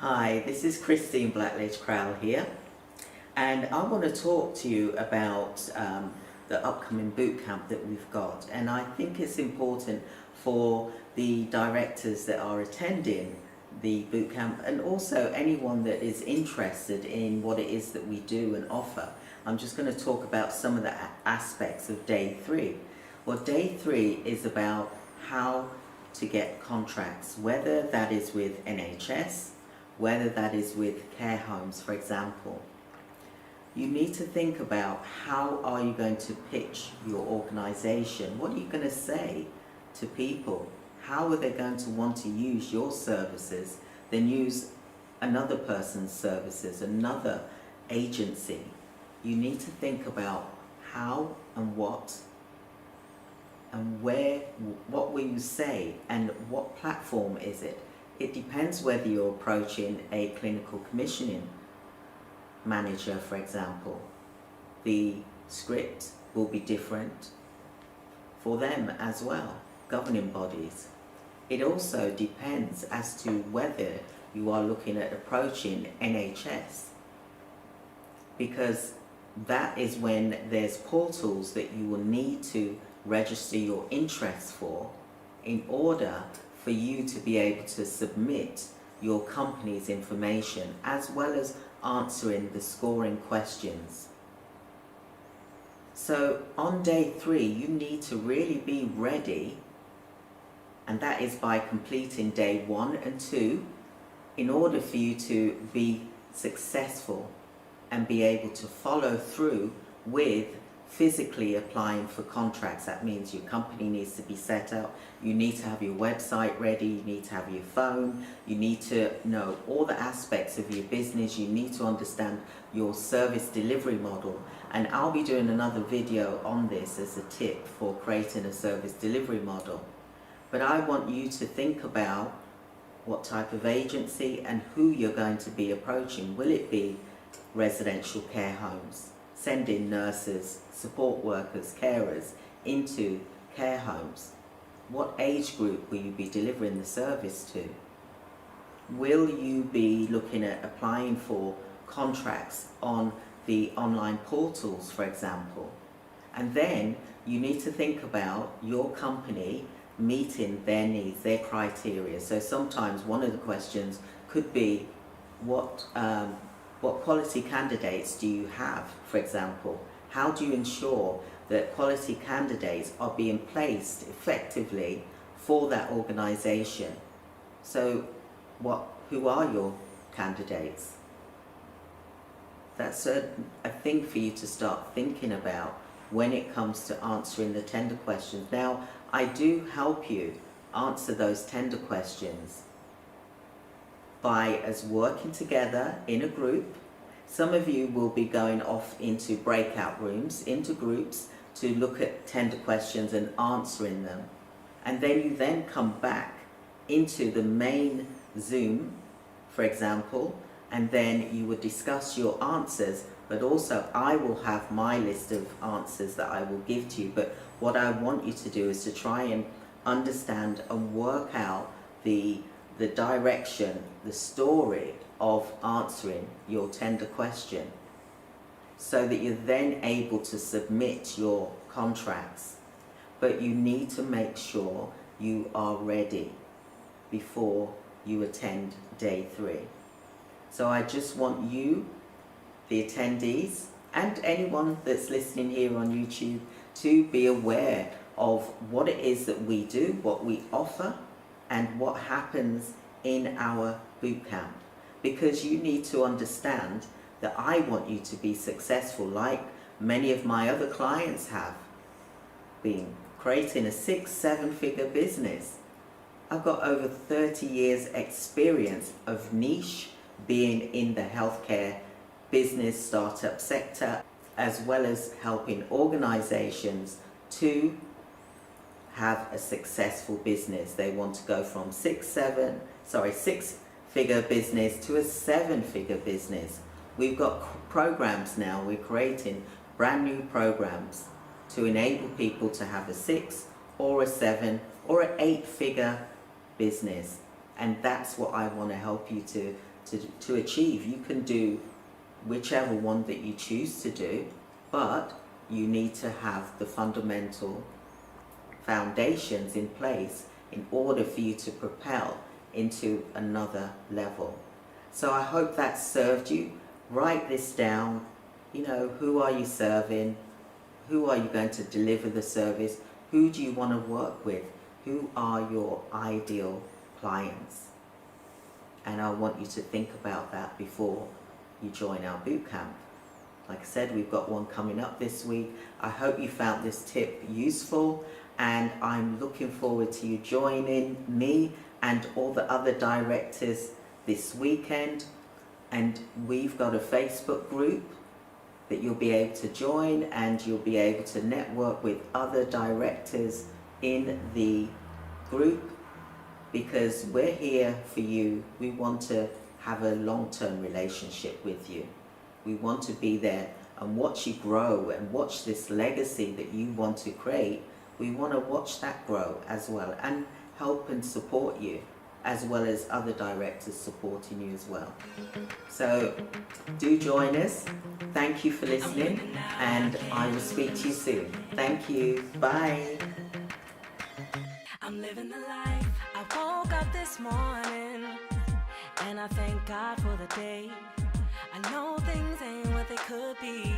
Hi, this is Christine Blackledge-Crowell here, and I want to talk to you about the upcoming bootcamp that we've got. And I think it's important for the directors that are attending the bootcamp and also anyone that is interested in what it is that we do and offer. I'm just going to talk about some of the aspects of day 3. Well, day 3 is about how to get contracts, whether that is with NHS, whether that is with care homes, for example. You need to think about how are you going to pitch your organisation? What are you going to say to people? How are they going to want to use your services, then use another person's services, another agency? You need to think about how and what and where, what will you say and what platform is it? It depends whether you're approaching a clinical commissioning manager, for example. The script will be different for them as well, governing bodies. It also depends as to whether you are looking at approaching NHS, because that is when there's portals that you will need to register your interest for in order for you to be able to submit your company's information as well as answering the scoring questions. So on day 3 you need to really be ready, and that is by completing day 1 and 2 in order for you to be successful and be able to follow through with physically applying for contracts. That means your company needs to be set up, you need to have your website ready, you need to have your phone, you need to know all the aspects of your business, you need to understand your service delivery model. And I'll be doing another video on this as a tip for creating a service delivery model. But I want you to think about what type of agency and who you're going to be approaching. Will it be residential care homes, sending nurses, support workers, carers into care homes? What age group will you be delivering the service to? Will you be looking at applying for contracts on the online portals, for example? And then you need to think about your company meeting their needs, their criteria. So sometimes one of the questions could be, what quality candidates do you have, for example? How do you ensure that quality candidates are being placed effectively for that organisation? So who are your candidates? That's a thing for you to start thinking about when it comes to answering the tender questions. Now, I do help you answer those tender questions by us working together in a group. Some of you will be going off into breakout rooms, into groups, to look at tender questions and answering them. And then you then come back into the main Zoom, for example, and then you would discuss your answers, but also I will have my list of answers that I will give to you. But what I want you to do is to try and understand and work out the direction, the story of answering your tender question, so that you're then able to submit your contracts. But you need to make sure you are ready before you attend day 3. So I just want you, the attendees, and anyone that's listening here on YouTube, to be aware of what it is that we do, what we offer, and what happens in our bootcamp. Because you need to understand that I want you to be successful, like many of my other clients have been, creating a 6-7 figure business. I've got over 30 years experience of niche, being in the healthcare business startup sector, as well as helping organizations to have a successful business. They want to go from 6-figure business to a 7-figure business. We've got programs now, we're creating brand new programs to enable people to have a 6 or a 7 or an 8-figure business. And that's what I want to help you to to achieve. You can do whichever one that you choose to do, but you need to have the fundamental foundations in place in order for you to propel into another level. So I hope that served you. Write this down. You know, who are you serving? Who are you going to deliver the service? Who do you want to work with? Who are your ideal clients? And I want you to think about that before you join our bootcamp. Like I said, we've got one coming up this week. I hope you found this tip useful, and I'm looking forward to you joining me and all the other directors this weekend. And we've got a Facebook group that you'll be able to join, and you'll be able to network with other directors in the group, because we're here for you. We want to have a long-term relationship with you. We want to be there and watch you grow and watch this legacy that you want to create. We want to watch that grow as well, and help and support you, as well as other directors supporting you as well. So do join us. Thank you for listening, and I will speak to you soon. Thank you. Bye. I'm living the life. I woke up this morning and I thank God for the day. I know things ain't what they could be,